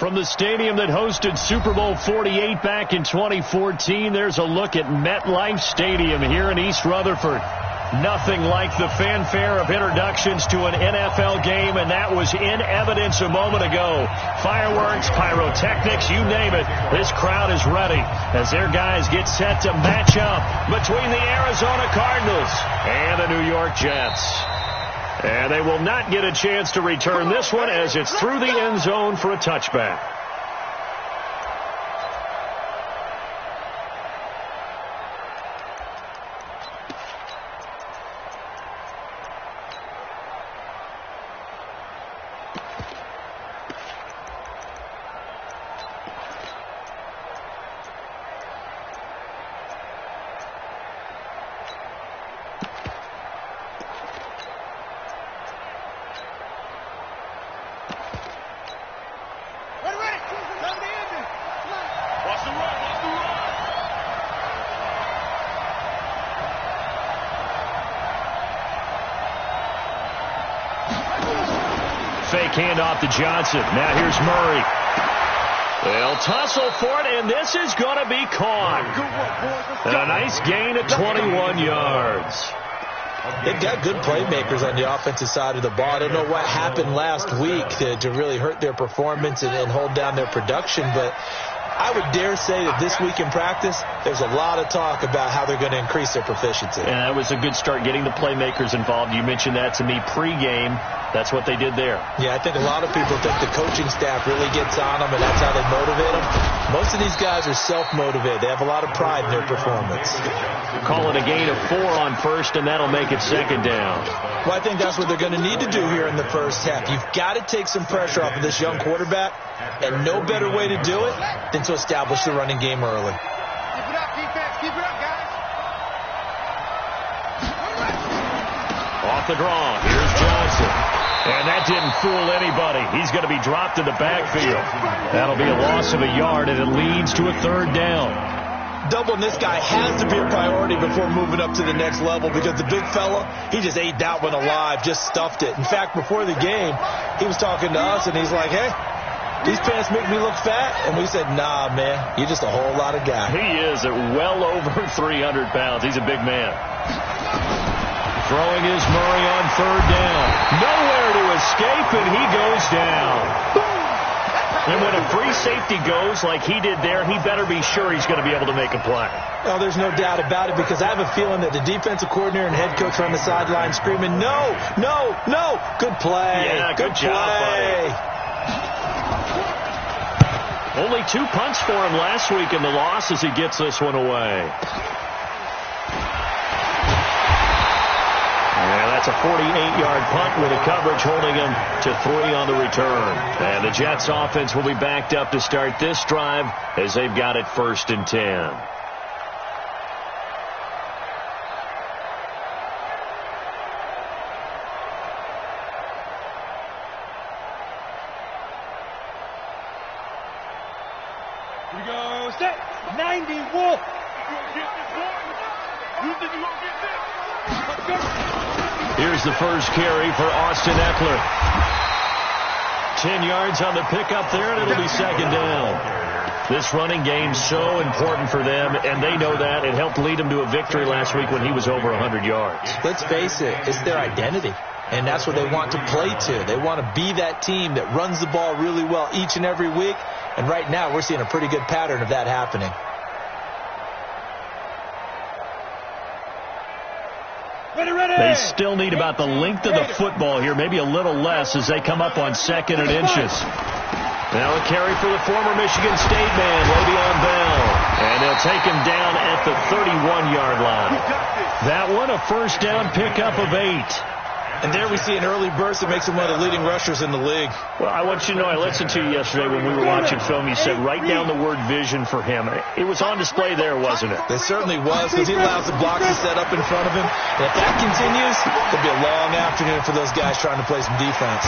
From the stadium that hosted Super Bowl 48 back in 2014, there's a look at MetLife Stadium here in East Rutherford. Nothing like the fanfare of introductions to an NFL game, and that was in evidence a moment ago. Fireworks, pyrotechnics, you name it. This crowd is ready as their guys get set to match up between the Arizona Cardinals and the New York Jets. And they will not get a chance to return this one as it's through the end zone for a touchback. Fake handoff to Johnson. Now here's Murray. They'll tussle for it, and this is going to be caught. And a nice gain of 21 yards. They've got good playmakers on the offensive side of the ball. I don't know what happened last week to really hurt their performance and hold down their production, but I would dare say that this week in practice, there's a lot of talk about how they're going to increase their proficiency. And that was a good start, getting the playmakers involved. You mentioned that to me pregame. That's what they did there. Yeah, I think a lot of people think the coaching staff really gets on them, and that's how they motivate them. Most of these guys are self-motivated. They have a lot of pride in their performance. Call it a gain of 4 on first, and that'll make it second down. Well, I think that's what they're going to need to do here in the first half. You've got to take some pressure off of this young quarterback, and no better way to do it than to establish the running game early. Keep it up, defense. Keep it up, guys. Off the draw, here's Johnson. And that didn't fool anybody. He's going to be dropped in the backfield. That'll be a loss of a yard, and it leads to a third down. Doubling this guy has to be a priority before moving up to the next level, because the big fella, he just ate that one alive, just stuffed it. In fact, before the game, he was talking to us, and he's like, hey, these pants make me look fat. And we said, nah, man, you're just a whole lot of guy. He is at well over 300 pounds. He's a big man. Throwing is Murray on third down. Nowhere to escape, and he goes down. And when a free safety goes like he did there, he better be sure he's going to be able to make a play. Well, there's no doubt about it, because I have a feeling that the defensive coordinator and head coach are on the sideline screaming, no, no, no. Good play. Yeah, good job, buddy. Only 2 punts for him last week in the loss as he gets this one away. And that's a 48-yard punt with a coverage holding him to 3 on the return. And the Jets offense will be backed up to start this drive as they've got it 1st and 10. Here we go. Set. 90. Wolf. Here's the first carry for Austin Eckler. 10 yards on the pickup there, and it'll be second down. This running game's so important for them, and they know that. It helped lead them to a victory last week when he was over 100 yards. Let's face it, it's their identity, and that's what they want to play to. They want to be that team that runs the ball really well each and every week, and right now we're seeing a pretty good pattern of that happening. They still need about the length of the football here, maybe a little less as they come up on 2nd and inches. Now a carry for the former Michigan State man, Le'Veon Bell. And they'll take him down at the 31-yard line. That one, a first down pickup of 8. And there we see an early burst that makes him one of the leading rushers in the league. Well, I want you to know, I listened to you yesterday when we were watching film. You said write down the word vision for him. It was on display there, wasn't it? It certainly was, because he allows the blocks to set up in front of him. And if that continues, it'll be a long afternoon for those guys trying to play some defense.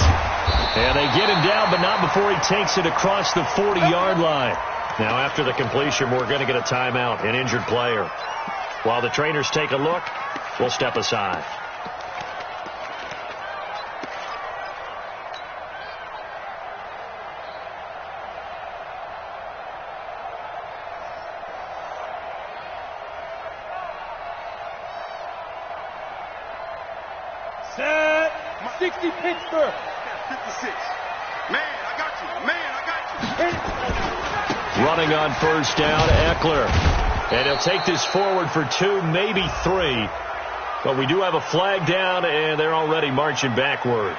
And they get him down, but not before he takes it across the 40-yard line. Now, after the completion, we're going to get a timeout, an injured player. While the trainers take a look, we'll step aside. Set. 60 Pittsburgh. 56. Man, I got you. Man, I got you. Running on first down, Eckler. And he'll take this forward for 2, maybe 3. But we do have a flag down, and they're already marching backward.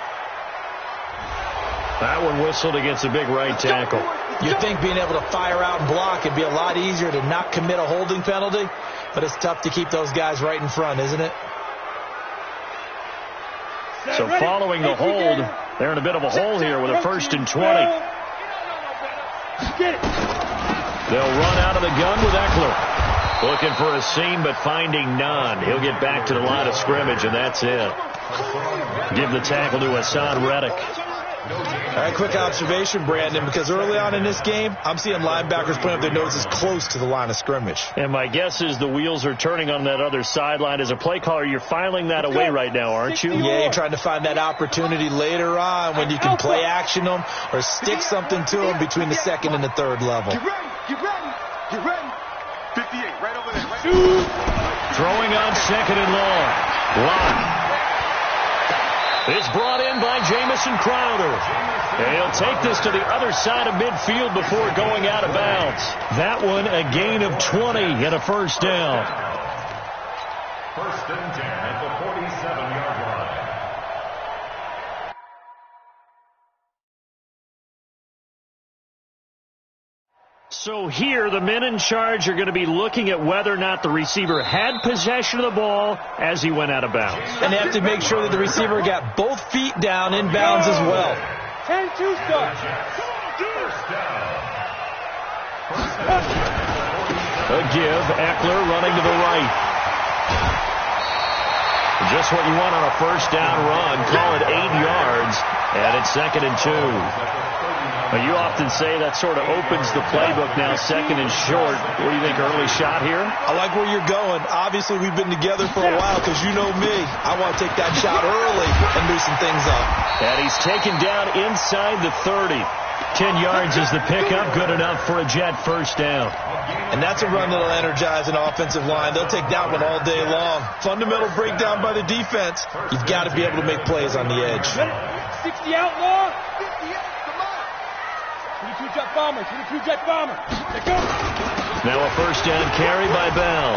That one whistled against a big right tackle. You'd think being able to fire out and block would be a lot easier to not commit a holding penalty, but it's tough to keep those guys right in front, isn't it? So following the hold, they're in a bit of a hole here with a 1st and 20. They'll run out of the gun with Eckler. Looking for a seam, but finding none. He'll get back to the line of scrimmage, and that's it. Give the tackle to Hassan Reddick. All right, quick observation, Brandon, because early on in this game, I'm seeing linebackers putting up their noses close to the line of scrimmage. And my guess is the wheels are turning on that other sideline. As a play caller, you're filing that away right now, aren't you? Yeah, you're trying to find that opportunity later on when you can play action them or stick something to them between the 2nd and the 3rd level. Get ready. Get ready. Get ready. 58, right over there. Right. Throwing on 2nd and long. Lock. It's brought in by Jamison Crowder. And he'll take this to the other side of midfield before going out of bounds. That one a gain of 20 and a 1st down. 1st and 10 at the 47-yard line. So here, the men in charge are going to be looking at whether or not the receiver had possession of the ball as he went out of bounds. And they have to make sure that the receiver got both feet down in bounds as well. 10-2 start. A give, Eckler running to the right. Just what you want on a 1st down run. Call it 8 yards, and it's 2nd and 2. You often say that sort of opens the playbook now, 2nd and short. What do you think, early shot here? I like where you're going. Obviously, we've been together for a while because you know me. I want to take that shot early and loosen things up. And he's taken down inside the 30. 10 yards is the pickup, good enough for a Jet 1st down. And that's a run that'll energize an offensive line. They'll take that one all day long. Fundamental breakdown by the defense. You've got to be able to make plays on the edge. 60 outlaw. 22 jet bomber. 22 jet bomber. Let's go. Now a 1st down carry by Bell.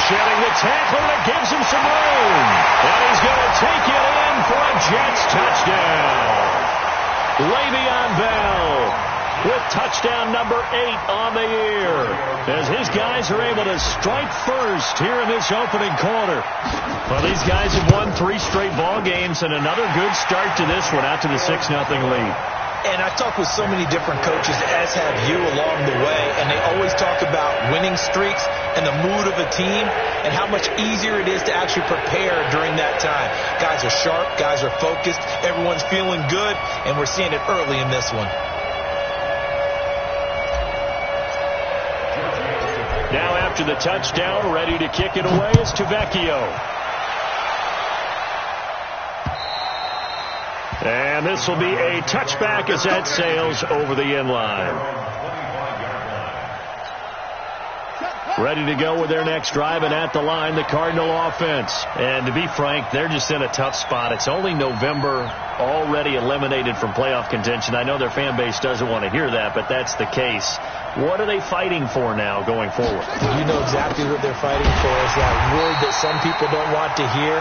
Shedding the tackle, and it gives him some room. And he's going to take it in for a Jets touchdown. Le'Veon Bell with touchdown number 8 on the year, as his guys are able to strike first here in this opening quarter. Well, these guys have won 3 straight ball games, and another good start to this one, out to the 6-0 lead. And I've talked with so many different coaches, as have you, along the way, and they always talk about winning streaks and the mood of a team and how much easier it is to actually prepare during that time. Guys are sharp, guys are focused, everyone's feeling good, and we're seeing it early in this one. Now after the touchdown, ready to kick it away is Tavecchio. And this will be a touchback as that sails over the end line. Ready to go with their next drive, and at the line, the Cardinal offense. And to be frank, they're just in a tough spot. It's only November, already eliminated from playoff contention. I know their fan base doesn't want to hear that, but that's the case. What are they fighting for now going forward? You know exactly what they're fighting for. Is that word that some people don't want to hear,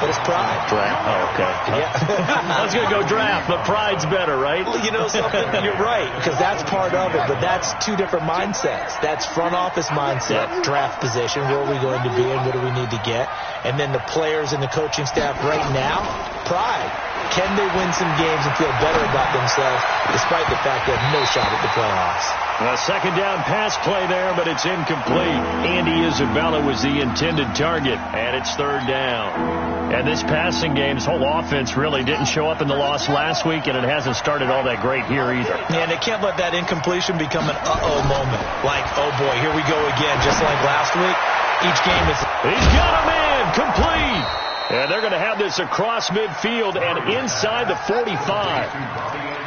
but it's pride. Draft. Oh, okay. Yeah. I was going to go draft, but pride's better, right? Well, you know something? You're right, because that's part of it, but that's 2 different mindsets. That's front office mindset, draft position, where are we going to be and what do we need to get? And then the players and the coaching staff right now, pride. Can they win some games and feel better about themselves despite the fact they have no shot at the playoffs? A 2nd down pass play there, but it's incomplete. Andy Isabella was the intended target, and it's 3rd down. And this passing game's whole offense really didn't show up in the loss last week, and it hasn't started all that great here either. Yeah, and they can't let that incompletion become an uh-oh moment. Like, oh boy, here we go again, just like last week. Each game is... He's got a man, complete. And they're going to have this across midfield and inside the 45.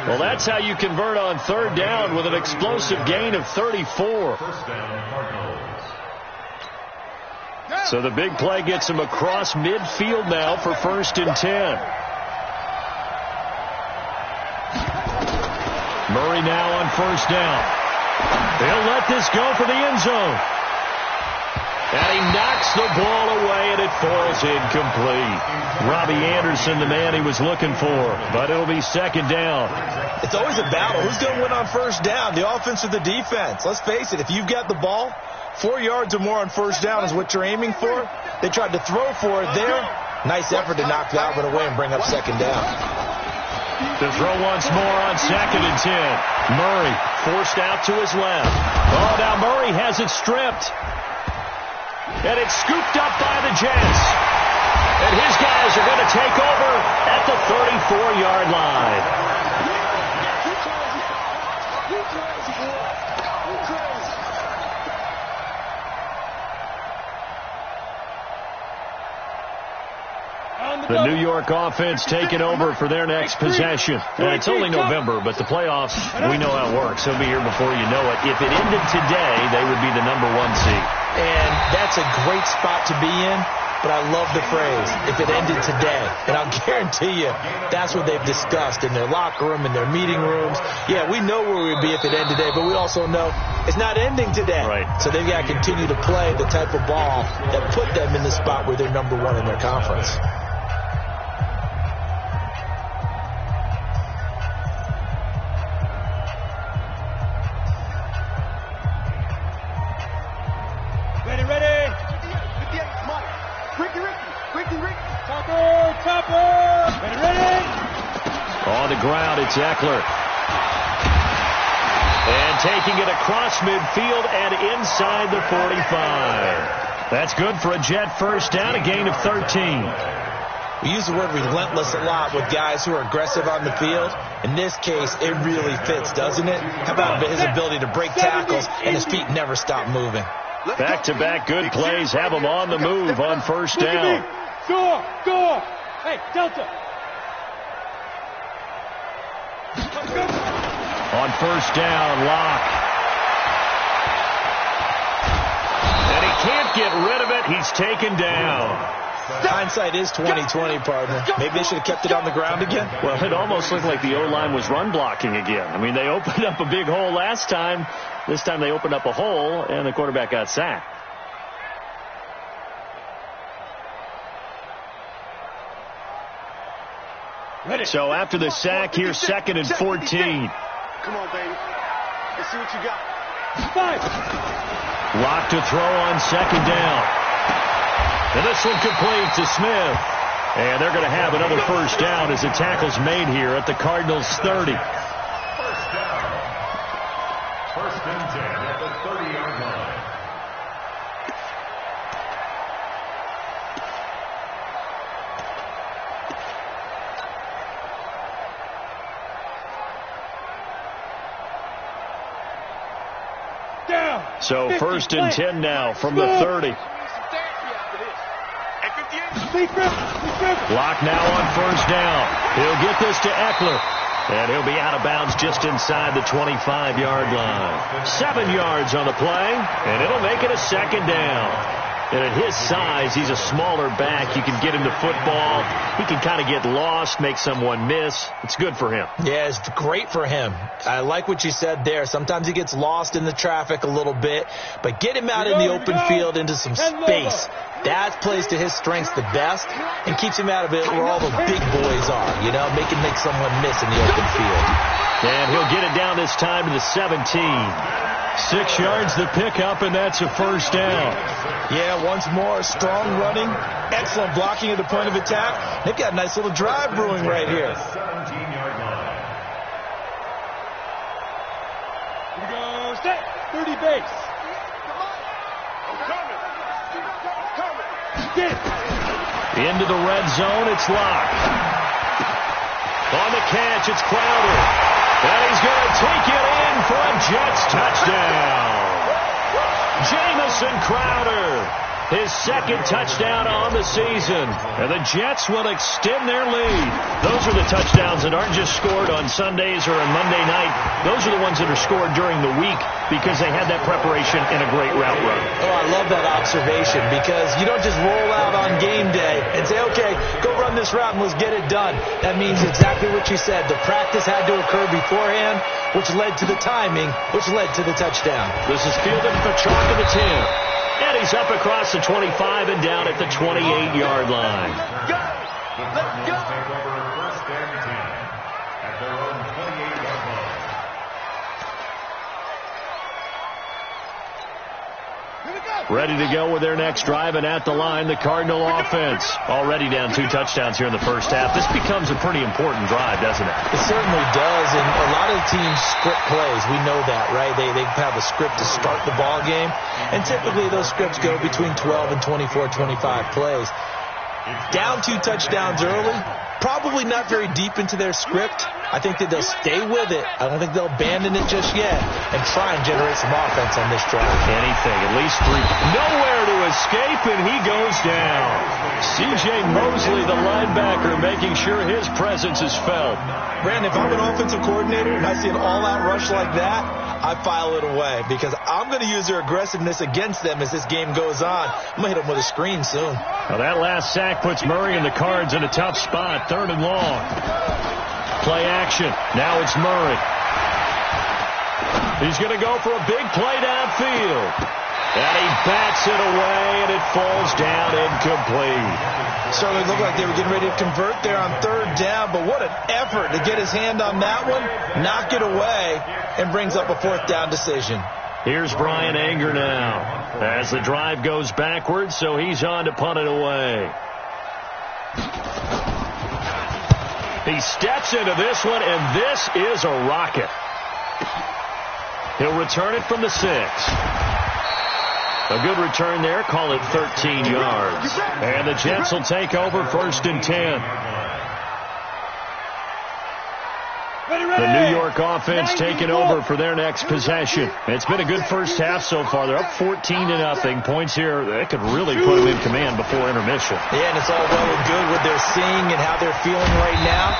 Well, that's how you convert on 3rd down with an explosive gain of 34. So the big play gets him across midfield now for 1st and 10. Murray now on 1st down. They'll let this go for the end zone. And he knocks the ball away, and it falls incomplete. Robbie Anderson, the man he was looking for, but it'll be 2nd down. It's always a battle. Who's going to win on 1st down, the offense or the defense? Let's face it, if you've got the ball, 4 yards or more on 1st down is what you're aiming for. They tried to throw for it there. Nice effort to knock that one away and bring up 2nd down. To throw once more on 2nd and 10. Murray forced out to his left. Oh, now Murray has it stripped. And it's scooped up by the Jets. And his guys are going to take over at the 34-yard line. The New York offense taking over for their next possession. It's only November, but the playoffs, we know how it works. They'll be here before you know it. If it ended today, they would be the #1 seed. And that's a great spot to be in, but I love the phrase, if it ended today. And I'll guarantee you, that's what they've discussed in their locker room, in their meeting rooms. Yeah, we know where we'd be if it ended today, but we also know it's not ending today. Right. So they've got to continue to play the type of ball that put them in the spot where they're #1 in their conference. On the ground, it's Eckler. And taking it across midfield and inside the 45. That's good for a Jet 1st down, a gain of 13. We use the word relentless a lot with guys who are aggressive on the field. In this case, it really fits, doesn't it? How about his ability to break tackles and his feet never stop moving? Back-to-back good plays have him on the move on 1st down. Go! Hey, Delta! On 1st down, Locke. And he can't get rid of it. He's taken down. Hindsight is 20/20, partner. Maybe they should have kept it on the ground again. Well, it almost looked like the O-line was run blocking again. I mean, they opened up a big hole last time. This time they opened up a hole, and the quarterback got sacked. So after the sack, here's 2nd and 14. Come on, baby. Let's see what you got. Lock to throw on 2nd down. And this one complete to Smith. And they're going to have another 1st down as the tackle's made here at the Cardinals' 30. 1st down. 1st and 10 at the 30-yard line. So 1st and 10 now from the 30. Lock now on 1st down. He'll get this to Eckler. And he'll be out of bounds just inside the 25-yard line. 7 yards on the play, and it'll make it a 2nd down. And at his size, he's a smaller back. You can get him to football. He can kind of get lost, make someone miss. It's good for him. Yeah, it's great for him. I like what you said there. Sometimes he gets lost in the traffic a little bit, but get him out in the open field into some space. That plays to his strengths the best and keeps him out of it where all the big boys are, you know, make someone miss in the open field. And he'll get it down this time to the 17. 6 yards the pickup, and that's a 1st down. Yeah, once more, strong running, excellent blocking at the point of attack. They've got a nice little drive brewing right here. 17-yard line. Here we go, set, 30 base. Into the red zone, it's Locke. On the catch, it's Crowder. And he's going to take it in for a Jets touchdown. Jamison Crowder. his second touchdown on the season. And the Jets will extend their lead. Those are the touchdowns that aren't just scored on Sundays or on Monday night. Those are the ones that are scored during the week because they had that preparation and a great route run. Oh, I love that observation because you don't just roll out on game day and say, okay, go run this route and let's get it done. That means exactly what you said. The practice had to occur beforehand, which led to the timing, which led to the touchdown. This is fielded at the chalk of the 10. And he's up across the 25 and down at the 28-yard line. Let's go. Take over first and 10 at their own 28-yard line. Ready to go with their next drive, and at the line, the Cardinal offense. Already down 2 touchdowns here in the first half. This becomes a pretty important drive, doesn't it? It certainly does, and a lot of the teams script plays. We know that, right? They have a script to start the ball game, and typically those scripts go between 12 and 24, 25 plays. Down 2 touchdowns early, probably not very deep into their script. I think that they'll stay with it. I don't think they'll abandon it just yet and try and generate some offense on this drive. Anything, at least 3. Nowhere to escape, and he goes down. C.J. Mosley, the linebacker, making sure his presence is felt. Brandon, if I'm an offensive coordinator and I see an all-out rush like that, I file it away because I'm going to use their aggressiveness against them as this game goes on. I'm going to hit them with a screen soon. Now that last sack puts Murray and the Cards in a tough spot, 3rd and long. Play action. Now it's Murray. He's going to go for a big play downfield. And he bats it away, and it falls down incomplete. Certainly looked like they were getting ready to convert there on 3rd down, but what an effort to get his hand on that one, knock it away, and brings up a 4th down decision. Here's Brian Anger now as the drive goes backwards, so he's on to punt it away. He steps into this one, and this is a rocket. He'll return it from the 6. A good return there. Call it 13 yards. And the Jets will take over 1st and 10. The New York offense taking over for their next possession. It's been a good first half so far. They're up 14-0. Points here, they could really put them in command before intermission. Yeah, and it's all well and good what they're seeing and how they're feeling right now.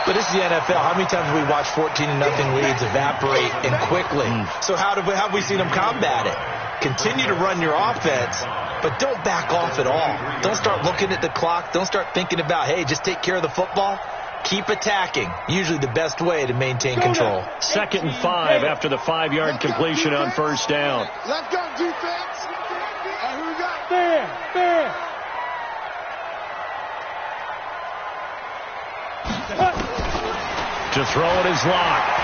But this is the NFL. How many times have we watched 14-0 leads evaporate and quickly? So how have we seen them combat it? Continue to run your offense, but don't back off at all. Don't start looking at the clock. Don't start thinking about, hey, just take care of the football. Keep attacking. Usually the best way to maintain control. 2nd and 5 after the 5-yard completion on 1st down. Let's go, defense. Who we got? There. To throw it is Locke.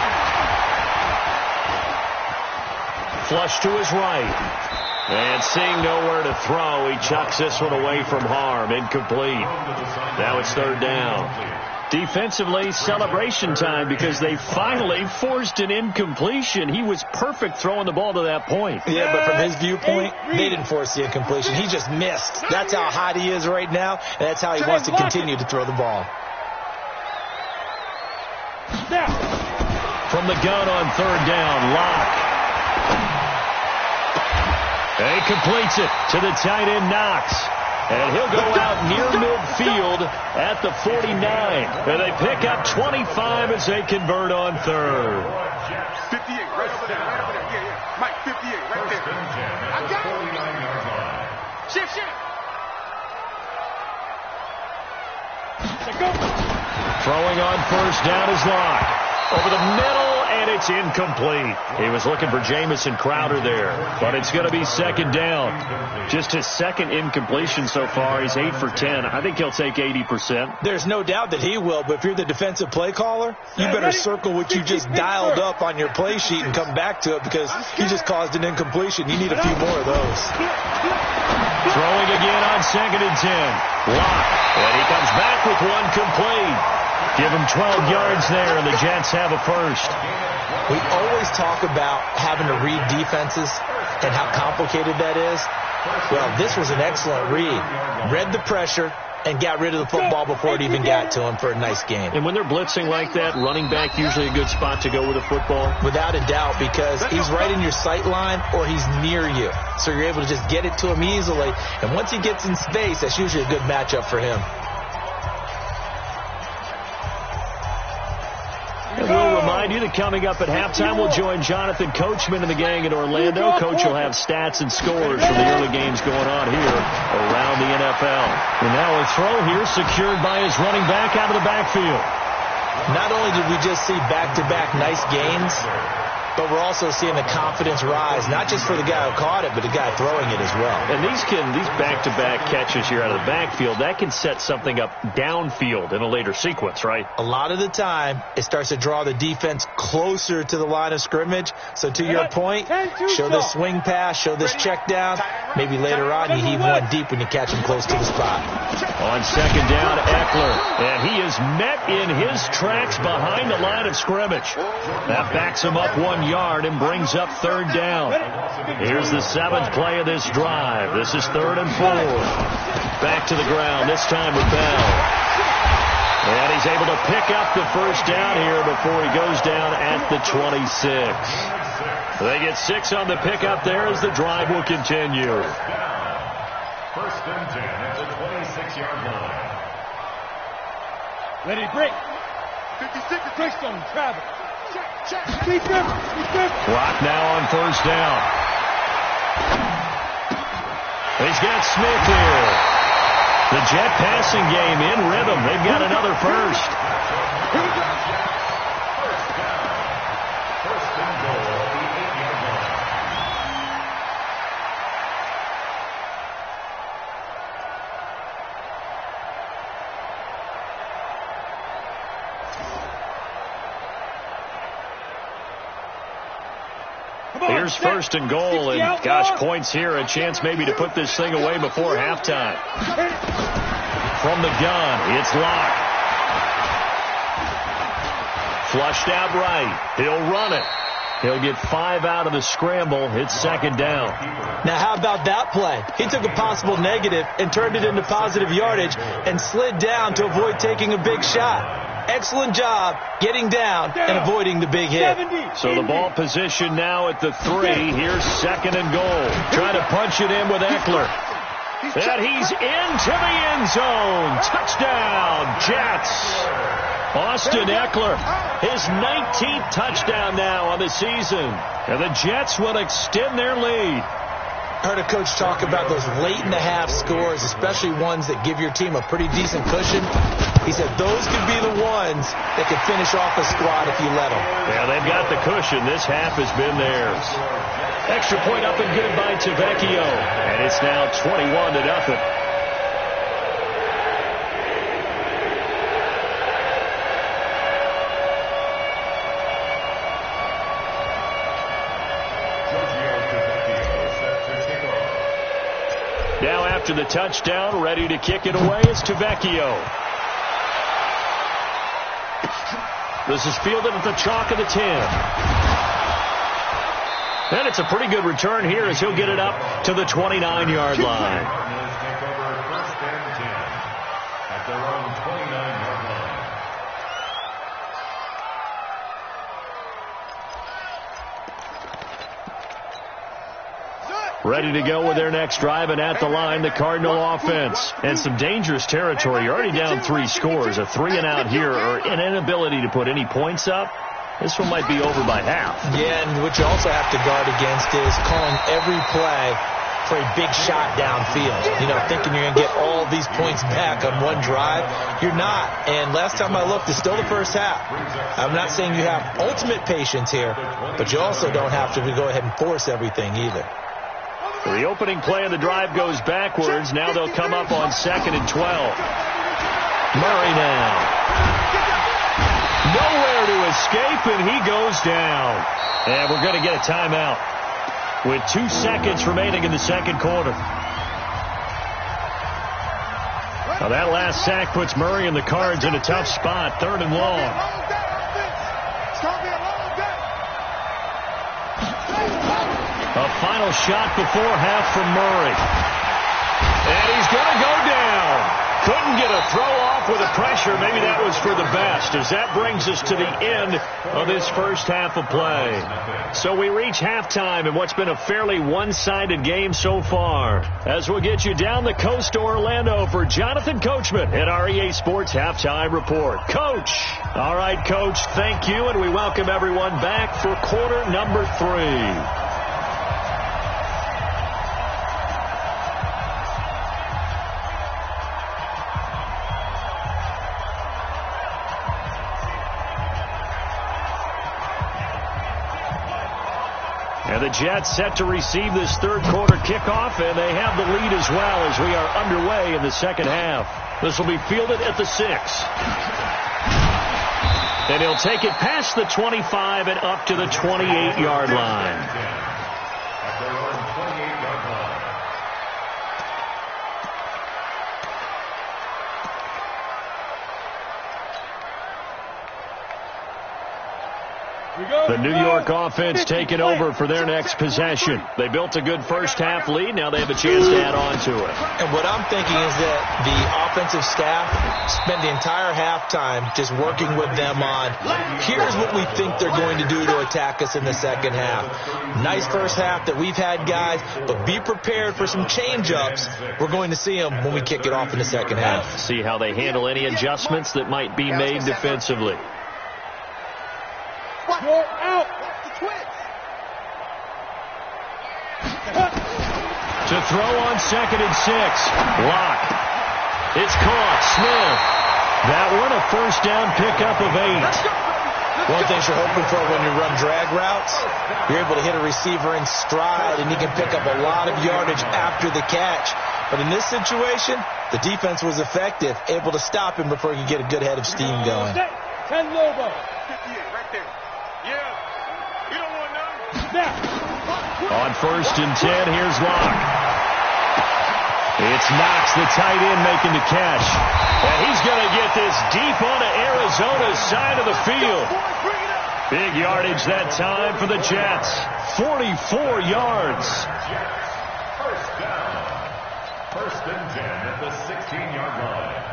Flush to his right. And seeing nowhere to throw, he chucks this one away from harm. Incomplete. Now it's 3rd down. Defensively, celebration time because they finally forced an incompletion. He was perfect throwing the ball to that point. Yeah, but from his viewpoint, they didn't force the incompletion. He just missed. That's how hot he is right now, and that's how he wants to continue to throw the ball. From the gun on 3rd down, Locke. And he completes it to the tight end, Knox. And he'll go out near midfield at the 49. And they pick up 25 as they convert on 3rd. 58, right over there. Yeah. Mike, 58, right there. I got it. Shift. Throwing on 1st down is Locke. Over the middle, and it's incomplete. He was looking for Jamison Crowder there, but it's going to be 2nd down. Just his 2nd incompletion so far. He's 8 for 10. I think he'll take 80%. There's no doubt that he will, but if you're the defensive play caller, you better circle what you just dialed up on your play sheet and come back to it because he just caused an incompletion. You need a few more of those. Throwing again on 2nd and 10. Locke, and he comes back with one complete. Give him 12 yards there, and the Jets have a 1st. We always talk about having to read defenses and how complicated that is. Well, this was an excellent read. Read the pressure, and got rid of the football before it even got to him for a nice gain. And when they're blitzing like that, running back usually a good spot to go with a football? Without a doubt, because he's right in your sight line or he's near you. So you're able to just get it to him easily. And once he gets in space, that's usually a good matchup for him. And we'll remind you that coming up at halftime, we'll join Jonathan Coachman and the gang in Orlando. Coach will have stats and scores from the early games going on here around the NFL. And now a throw here secured by his running back out of the backfield. Not only did we just see back-to-back nice gains, but we're also seeing the confidence rise, not just for the guy who caught it, but the guy throwing it as well. And these back-to-back catches here out of the backfield, that can set something up downfield in a later sequence, right? A lot of the time, it starts to draw the defense closer to the line of scrimmage. So to your point, show this swing pass, show this check down. Maybe later on you heave one deep when you catch him close to the spot. On second down, Eckler. And he is met in his tracks behind the line of scrimmage. That backs him up 1 yard and brings up third down. Here's the 7th play of this drive. This is 3rd and 4. Back to the ground, this time with Bell. And he's able to pick up the first down here before he goes down at the 26. They get 6 on the pickup there as the drive will continue. 1st and 10 at the 26-yard line. Ready, break. 56 breaks on travel. Clock now on 1st down. He's got Smith here. The Jet passing game in rhythm. They've got another first. Here we go. 1st down. 1st and goal at the 8-yard line. Here's 1st and goal, and gosh, points here, a chance maybe to put this thing away before halftime. From the gun, it's Locke. Flushed out right. He'll run it. He'll get 5 out of the scramble. It's 2nd down. Now, how about that play? He took a possible negative and turned it into positive yardage and slid down to avoid taking a big shot. Excellent job getting down and avoiding the big hit. So the ball position now at the 3. Here's 2nd and goal. Trying to punch it in with Eckler. And he's into the end zone. Touchdown, Jets. Austin Eckler, his 19th touchdown now on the season. And the Jets will extend their lead. I heard a coach talk about those late-in-the-half scores, especially ones that give your team a pretty decent cushion. He said those could be the ones that could finish off a squad if you let them. Yeah, they've got the cushion. This half has been theirs. Extra point up and good by Tavecchio. And it's now 21-0. Now after the touchdown, ready to kick it away is Tavecchio. This is fielded at the chalk of the 10. And it's a pretty good return here as he'll get it up to the 29-yard line. Cardinals take over 1st and 10 at their own 29-yard line. Ready to go with their next drive, and at the line, the Cardinal offense. And some dangerous territory. You're already down 3 scores. A 3-and-out here, or an inability to put any points up. This one might be over by half. Yeah, and what you also have to guard against is calling every play for a big shot downfield. You know, thinking you're going to get all these points back on one drive. You're not. And last time I looked, it's still the first half. I'm not saying you have ultimate patience here, but you also don't have to go ahead and force everything either. The opening play of the drive goes backwards. Now they'll come up on 2nd and 12. Murray now. Nowhere to escape, and he goes down. And we're going to get a timeout with 2 seconds remaining in the second quarter. Now that last sack puts Murray and the Cards in a tough spot. 3rd and long. A final shot before half from Murray. And he's going to go down. Couldn't get a throw off with the pressure. Maybe that was for the best, as that brings us to the end of this first half of play. So we reach halftime in what's been a fairly one-sided game so far. As we'll get you down the coast to Orlando for Jonathan Coachman at our EA Sports Halftime Report. Coach. All right, Coach, thank you, and we welcome everyone back for quarter number 3. And the Jets set to receive this third quarter kickoff, and they have the lead as well as we are underway in the second half. This will be fielded at the 6. And he'll take it past the 25 and up to the 28-yard line. At their own 28-yard line. The New York offense taking over for their next possession. They built a good first half lead. Now they have a chance to add on to it. And what I'm thinking is that the offensive staff spent the entire halftime just working with them on, here's what we think they're going to do to attack us in the second half. Nice first half that we've had, guys, but be prepared for some change-ups. We're going to see them when we kick it off in the second half. See how they handle any adjustments that might be made defensively. You're out. To throw on 2nd and 6. Lock. It's caught. Smith. That one a first down pickup of 8. One thing you're hoping for when you run drag routes, you're able to hit a receiver in stride, and he can pick up a lot of yardage after the catch. But in this situation, the defense was effective, able to stop him before he could get a good head of steam going. 10 Lobo. 58 right there. Yeah. You don't want none. Now. On 1st and 10, here's Locke. It's Knox, the tight end, making the catch. And he's going to get this deep onto Arizona's side of the field. Big yardage that time for the Jets. 44 yards. First down. 1st and 10 at the 16-yard line.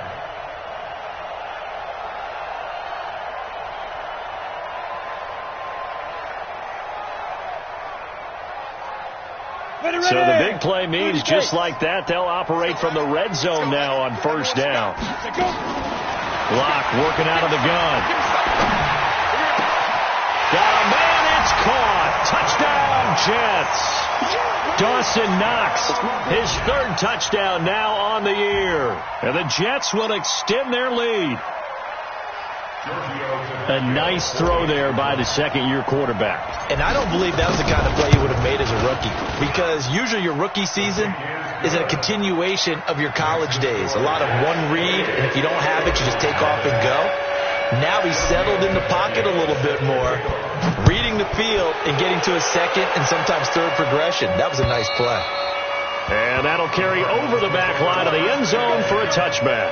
So the big play means just like that, they'll operate from the red zone now on 1st down. Locke working out of the gun. Got a man, it's caught. Touchdown, Jets. Dawson Knox, his 3rd touchdown now on the year. And the Jets will extend their lead. A nice throw there by the 2nd-year quarterback. And I don't believe that was the kind of play you would have made as a rookie, because usually your rookie season is a continuation of your college days. A lot of one read, and if you don't have it, you just take off and go. Now he's settled in the pocket a little bit more, reading the field and getting to a 2nd and sometimes 3rd progression. That was a nice play. And that'll carry over the back line of the end zone for a touchback.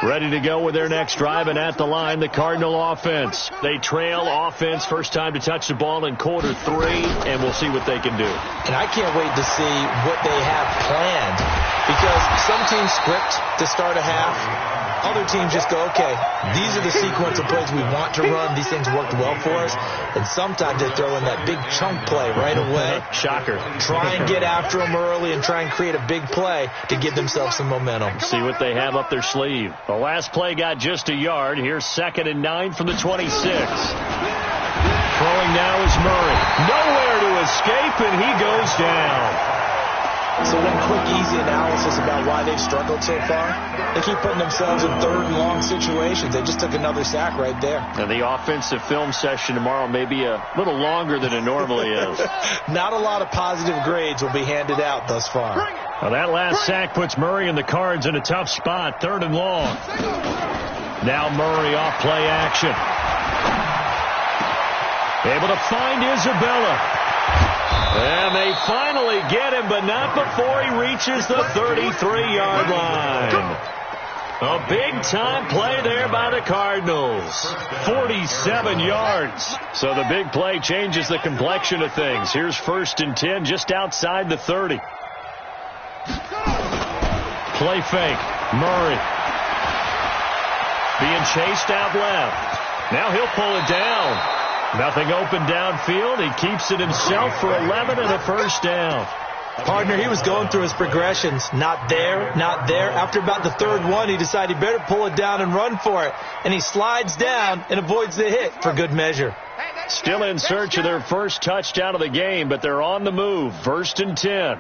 Ready to go with their next drive, and at the line, the Cardinal offense. They trail offense, first time to touch the ball in quarter 3, and we'll see what they can do. And I can't wait to see what they have planned, because some teams script to start a half. Other teams just go, okay, these are the sequence of plays we want to run. These things worked well for us. And sometimes they throw in that big chunk play right away. Shocker. Try and get after them early and try and create a big play to give themselves some momentum. See what they have up their sleeve. The last play got just a yard. Here's 2nd and 9 from the 26. Throwing now is Murray. Nowhere to escape, and he goes down. So one quick, easy analysis about why they've struggled so far. They keep putting themselves in 3rd and long situations. They just took another sack right there. And the offensive film session tomorrow may be a little longer than it normally is. Not a lot of positive grades will be handed out thus far. Well, that last sack puts Murray and the Cards in a tough spot, 3rd and long. Now Murray off play action. Able to find Isabella. And they finally get him, but not before he reaches the 33-yard line. A big-time play there by the Cardinals. 47 yards. So the big play changes the complexion of things. Here's 1st and 10 just outside the 30. Play fake. Murray. Being chased out left. Now he'll pull it down. Nothing open downfield. He keeps it himself for 11 and a 1st down. Partner, he was going through his progressions. Not there, not there. After about the 3rd one, he decided he better pull it down and run for it. And he slides down and avoids the hit for good measure. Still in search of their first touchdown of the game, but they're on the move. 1st and 10.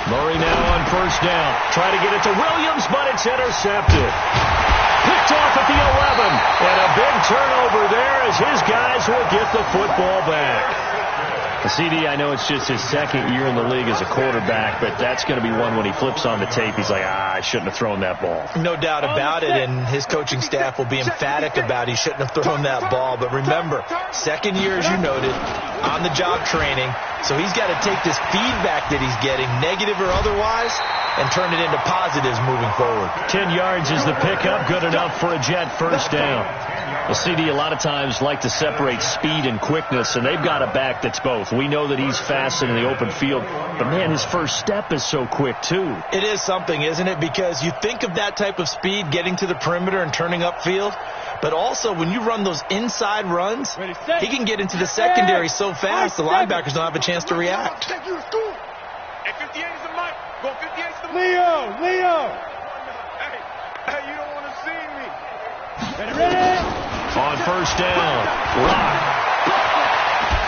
Murray now on 1st down. Try to get it to Williams, but it's intercepted. Picked off at the 11. And a big turnover there as his guys will get the football back. CD, I know it's just his 2nd year in the league as a quarterback, but that's going to be one when he flips on the tape, he's like, I shouldn't have thrown that ball. No doubt about it, and his coaching staff will be emphatic about he shouldn't have thrown that ball. But remember, 2nd year, as you noted, on-the-job training, so he's got to take this feedback that he's getting, negative or otherwise, and turn it into positives moving forward. 10 yards is the pickup, good enough for a Jet 1st down. The CD a lot of times like to separate speed and quickness, and they've got a back that's both. We know that he's fast in the open field, but, man, his first step is so quick, too. It is something, isn't it? Because you think of that type of speed getting to the perimeter and turning upfield, but also when you run those inside runs, he can get into the secondary so fast the linebackers don't have a chance to react. Leo! Hey, you don't want to see me. Ready? On 1st down, Rock.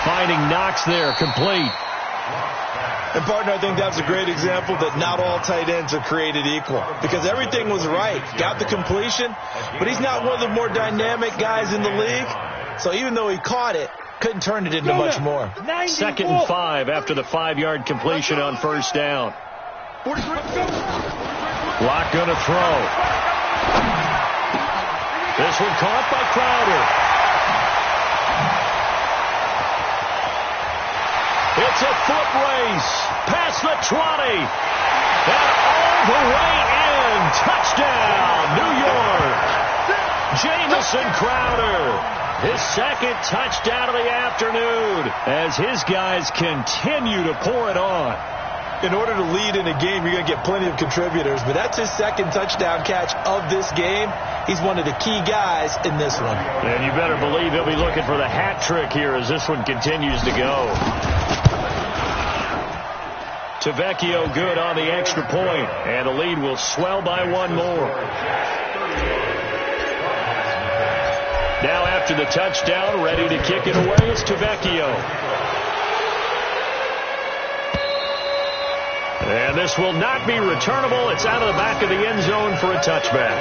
Finding Knox there, complete. And, partner, I think that's a great example that not all tight ends are created equal. Because everything was right. Got the completion, but he's not one of the more dynamic guys in the league. So even though he caught it, couldn't turn it into much more. 2nd and 5 after the 5-yard completion on 1st down. Lock going to throw. This one caught by Crowder. It's a foot race past the 20. And all the way in. Touchdown, New York. Jamison Crowder. His 2nd touchdown of the afternoon as his guys continue to pour it on. In order to lead in a game, you're going to get plenty of contributors, but that's his 2nd touchdown catch of this game. He's one of the key guys in this one. And you better believe he'll be looking for the hat trick here as this one continues to go. Tavecchio good on the extra point, and the lead will swell by 1 more. Now after the touchdown, ready to kick it away is Tavecchio. And this will not be returnable. It's out of the back of the end zone for a touchback.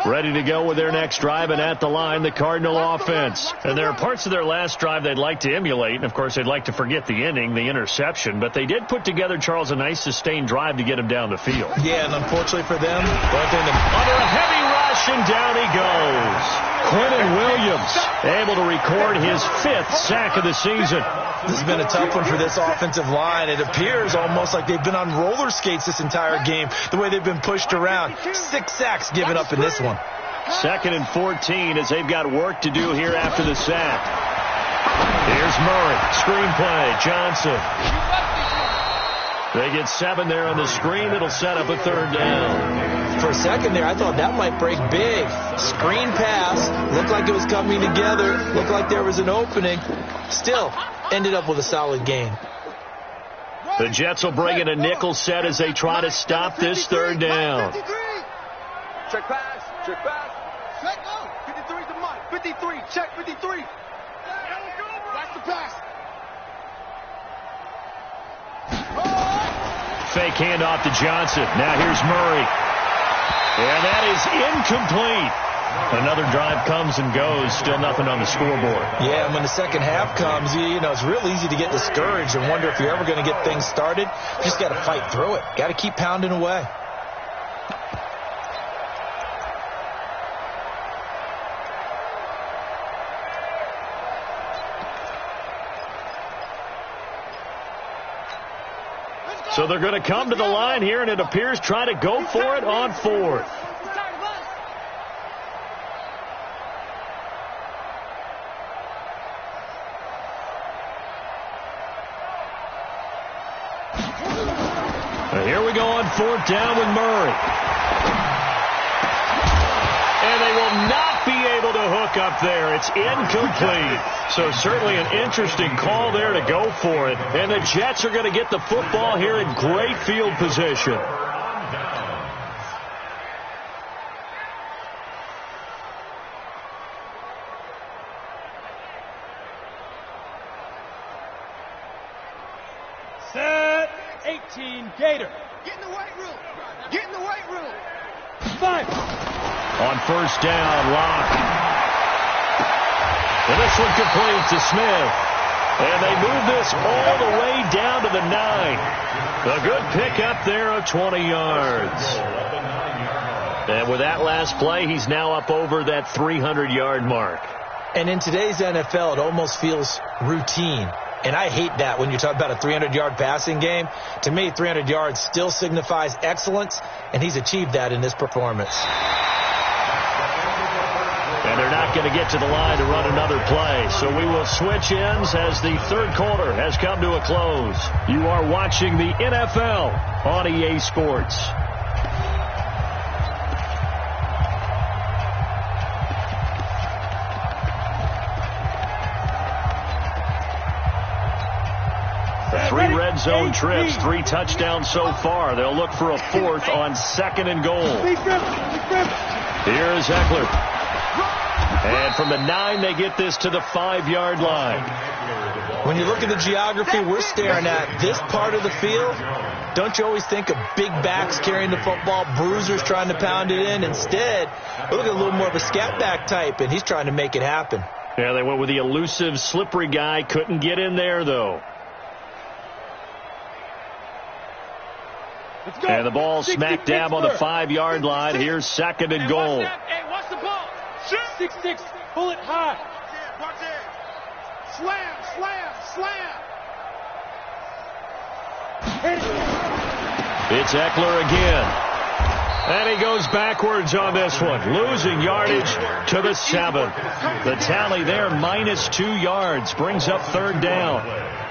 Ready to go with their next drive, and at the line, the Cardinal offense. And there are parts of their last drive they'd like to emulate, and of course they'd like to forget the inning, the interception, but they did put together, Charles, a nice sustained drive to get him down the field. Yeah, and unfortunately for them, under a heavy rush, and down he goes. Quentin Williams able to record his 5th sack of the season. This has been a tough one for this offensive line. It appears almost like they've been on roller skates this entire game, the way they've been pushed around. 6 sacks given up in this one. 2nd and 14 as they've got work to do here after the sack. Here's Murray. Screen play. Johnson. They get 7 there on the screen. It'll set up a 3rd down. For a second there, I thought that might break big. Screen pass. Looked like it was coming together. Looked like there was an opening. Still, ended up with a solid gain. The Jets will bring in a nickel set as they try to stop this 3rd down. Check pass. Check pass. Check go. 53 to Mike. 53. Check 53. That's the pass. Fake handoff to Johnson. Now here's Murray. And that is incomplete. Another drive comes and goes, still nothing on the scoreboard. Yeah, and when the second half comes, it's real easy to get discouraged and wonder if you're ever going to get things started. You just got to fight through it. Got to keep pounding away. So they're going to come to the line here, and it appears try to go for it on fourth. Here we go on fourth down with Murray. And they will not be able to hook up there. It's incomplete. So certainly an interesting call there to go for it. And the Jets are going to get the football here in great field position. Set 18 Gator. Get in the weight room. Get in the weight room. 5. On first down, Locke. And this one complete to Smith. And they move this all the way down to the 9. A good pickup there of 20 yards. And with that last play, he's now up over that 300-yard mark. And in today's NFL, it almost feels routine. And I hate that when you talk about a 300-yard passing game. To me, 300 yards still signifies excellence, and he's achieved that in this performance. And they're not going to get to the line to run another play. So we will switch ends as the third quarter has come to a close. You are watching the NFL on EA Sports. Three red zone trips, 3 touchdowns so far. They'll look for a fourth on second and goal. Here's Eckler. And from the 9, they get this to the 5-yard line. When you look at the geography we're staring at, this part of the field, don't you always think of big backs carrying the football, bruisers trying to pound it in? Instead, we look at a little more of a scat back type, and he's trying to make it happen. Yeah, they went with the elusive, slippery guy. Couldn't get in there, though. And the ball smack dab on the 5-yard line. Here's second and goal. Hey, watch the ball. 6-6. Pull it high. Watch it. Slam, slam, slam. It's Eckler again. And he goes backwards on this one. Losing yardage to the 7. The tally there, -2 yards. Brings up third down.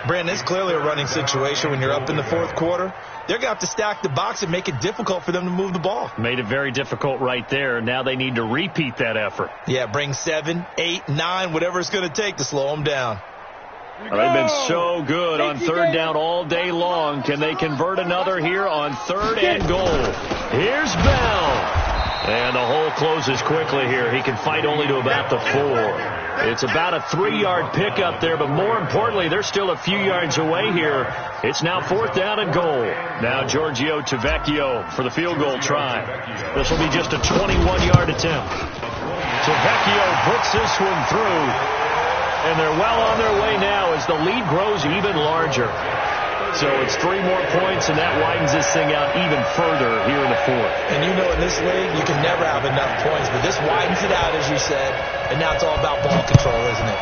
Brandon, it's clearly a running situation when you're up in the fourth quarter. They're going to have to stack the box and make it difficult for them to move the ball. Made it very difficult right there. Now they need to repeat that effort. Yeah, bring 7, 8, 9, whatever it's going to take to slow them down. They've been so good on third down all day long. Can they convert another here on third and goal? Here's Bell. And the hole closes quickly here. He can fight only to about the 4. It's about a 3-yard pickup there, but more importantly, they're still a few yards away here. It's now fourth down and goal. Now Giorgio Tavecchio for the field goal try. This will be just a 21-yard attempt. Tavecchio puts this one through, and they're well on their way now as the lead grows even larger. So it's 3 more points, and that widens this thing out even further here in the fourth. And you know in this league, you can never have enough points, but this widens it out, as you said, and now it's all about ball control, isn't it?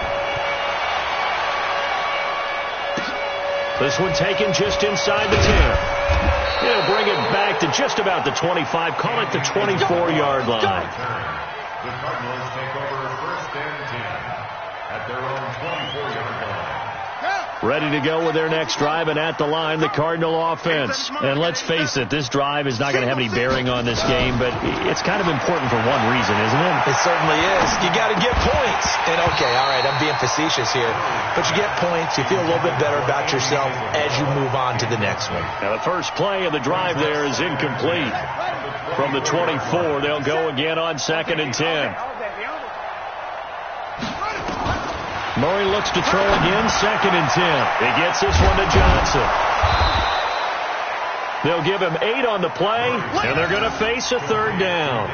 This one taken just inside the 10. It'll bring it back to just about the 25. Call it the 24-yard line. The Cardinals take over first and 10 at their own 24-yard line. Ready to go with their next drive, and at the line, the Cardinal offense. And let's face it, this drive is not going to have any bearing on this game, but it's kind of important for one reason, isn't it? It certainly is. You got to get points. And, okay, all right, I'm being facetious here. But you get points, you feel a little bit better about yourself as you move on to the next one. Now, the first play of the drive there is incomplete. From the 24, they'll go again on second and 10. Murray looks to throw again, second and 10. He gets this one to Johnson. They'll give him 8 on the play, and they're going to face a third down.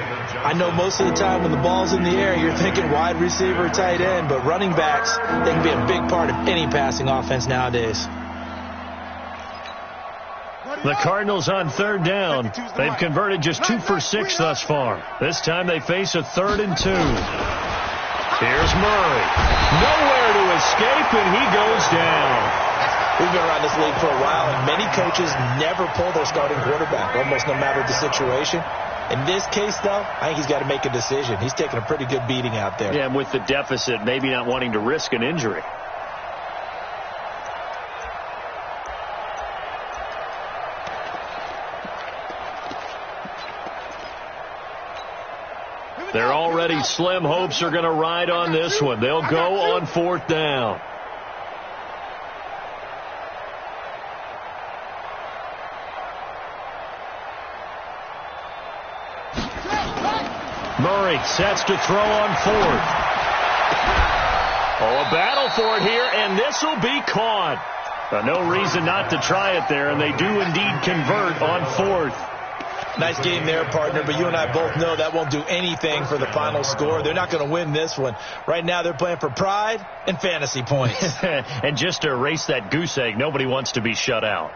I know most of the time when the ball's in the air, you're thinking wide receiver, tight end, but running backs, they can be a big part of any passing offense nowadays. The Cardinals on third down. They've converted just 2 for 6 thus far. This time they face a 3rd and 2. Here's Murray. Nowhere to escape, and he goes down. We've been around this league for a while, and many coaches never pull their starting quarterback, almost no matter the situation. In this case, though, I think he's got to make a decision. He's taking a pretty good beating out there. Yeah, and with the deficit, maybe not wanting to risk an injury. Their already slim hopes are going to ride on this one. They'll go on 4th down. Murray sets to throw on 4th. Oh, a battle for it here, and this will be caught. No reason not to try it there, and they do indeed convert on 4th. Nice game there, partner, but you and I both know that won't do anything for the final score. They're not going to win this one. Right now, they're playing for pride and fantasy points. And just to erase that goose egg, nobody wants to be shut out.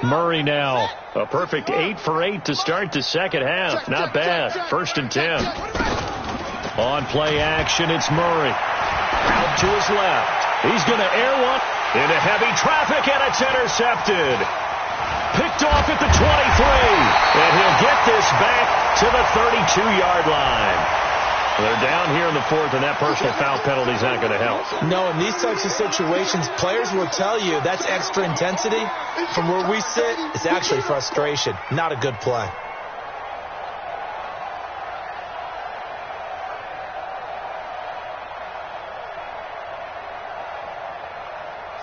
Murray now. A perfect 8 for 8 to start the second half. Not bad. 1st and 10. On play action, it's Murray. Out to his left. He's going to air one into heavy traffic, and it's intercepted. Picked off at the 23. And he'll get this back to the 32-yard line. They're down here in the 4th, and that personal foul penalty is not going to help. No, in these types of situations, players will tell you that's extra intensity. From where we sit, it's actually frustration. Not a good play.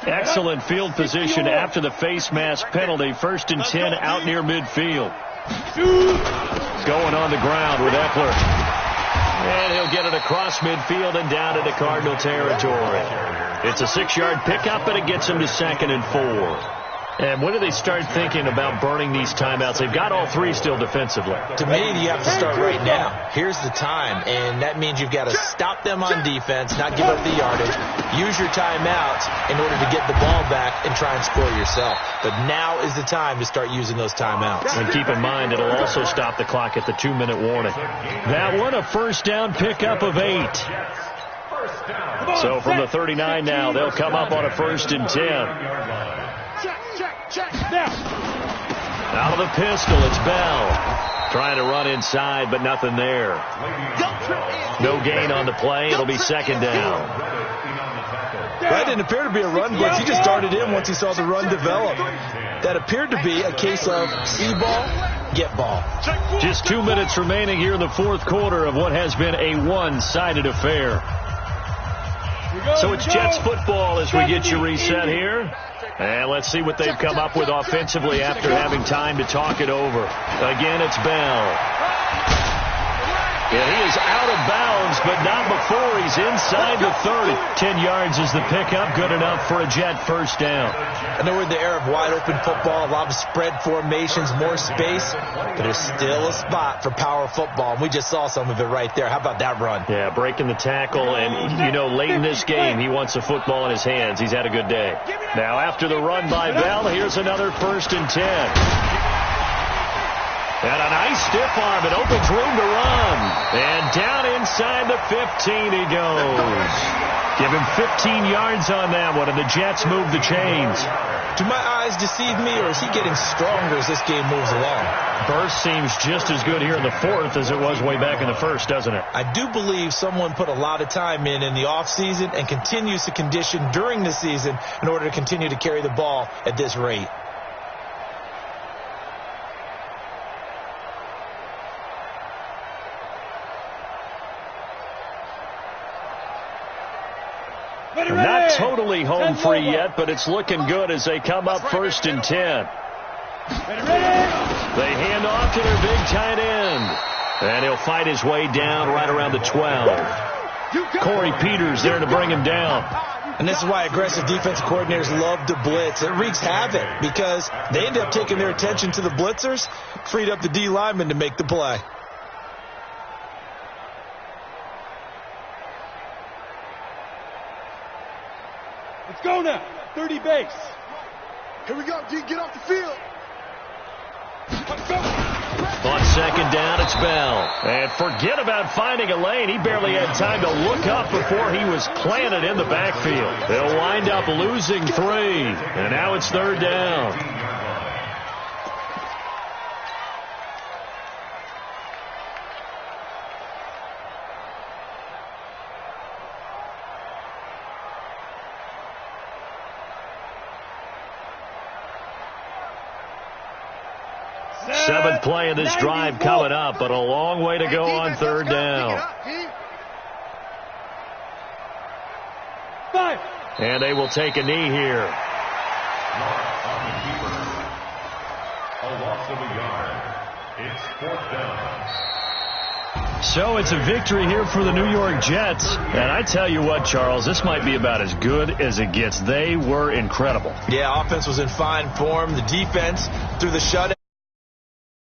Excellent field position after the face mask penalty. 1st and 10 out near midfield. Going on the ground with Eckler. And he'll get it across midfield and down into Cardinal territory. It's a 6-yard pickup, and it gets him to 2nd and 4. And when do they start thinking about burning these timeouts? They've got all 3 still defensively. To me, you have to start right now. Here's the time, and that means you've got to stop them on defense, not give up the yardage. Use your timeouts in order to get the ball back and try and score yourself. But now is the time to start using those timeouts. And keep in mind, it'll also stop the clock at the 2-minute warning. That one, a 1st down pickup of 8. So from the 39 now, they'll come up on a 1st and 10. Out of the pistol, it's Bell. Trying to run inside, but nothing there. No gain on the play. It'll be 2nd down. That didn't appear to be a run blitz. He just darted in once he saw the run develop. That appeared to be a case of see ball, get ball. Just 2 minutes remaining here in the 4th quarter of what has been a one-sided affair. So it's Jets football as we get you reset here. And let's see what they've come up with offensively after having time to talk it over. Again, it's Bell. And he is out of bounds, but not before he's inside the 30. 10 yards is the pickup. Good enough for a Jet 1st down. I know we're in the era of wide-open football, a lot of spread formations, more space, but there's still a spot for power football, and we just saw some of it right there. How about that run? Yeah, breaking the tackle, and, you know, late in this game, he wants the football in his hands. He's had a good day. Now, after the run by Bell, here's another 1st and 10. And a nice stiff arm. It opens room to run. And down inside the 15 he goes. Give him 15 yards on that one, and the Jets move the chains. Do my eyes deceive me, or is he getting stronger as this game moves along? Burst seems just as good here in the 4th as it was way back in the 1st, doesn't it? I do believe someone put a lot of time in the offseason and continues to condition during the season in order to continue to carry the ball at this rate. Not totally home free yet, but it's looking good as they come up 1st and 10. They hand off to their big tight end. And he'll fight his way down right around the 12. Corey Peters there to bring him down. And this is why aggressive defensive coordinators love to blitz. It wreaks havoc because they end up taking their attention to the blitzers, freed up the D lineman to make the play. Let's go now. 30 base. Here we go, D. Get off the field. Let's go. On second down, it's Bell. And forget about finding a lane. He barely had time to look up before he was planted in the backfield. They'll wind up losing 3. And now it's third down. Seventh play of this drive coming up, but a long way to go on third down. 5. And they will take a knee here. A loss of a yard. It's fourth down. So it's a victory here for the New York Jets. And I tell you what, Charles, this might be about as good as it gets. They were incredible. Yeah, offense was in fine form. The defense, through the shutout,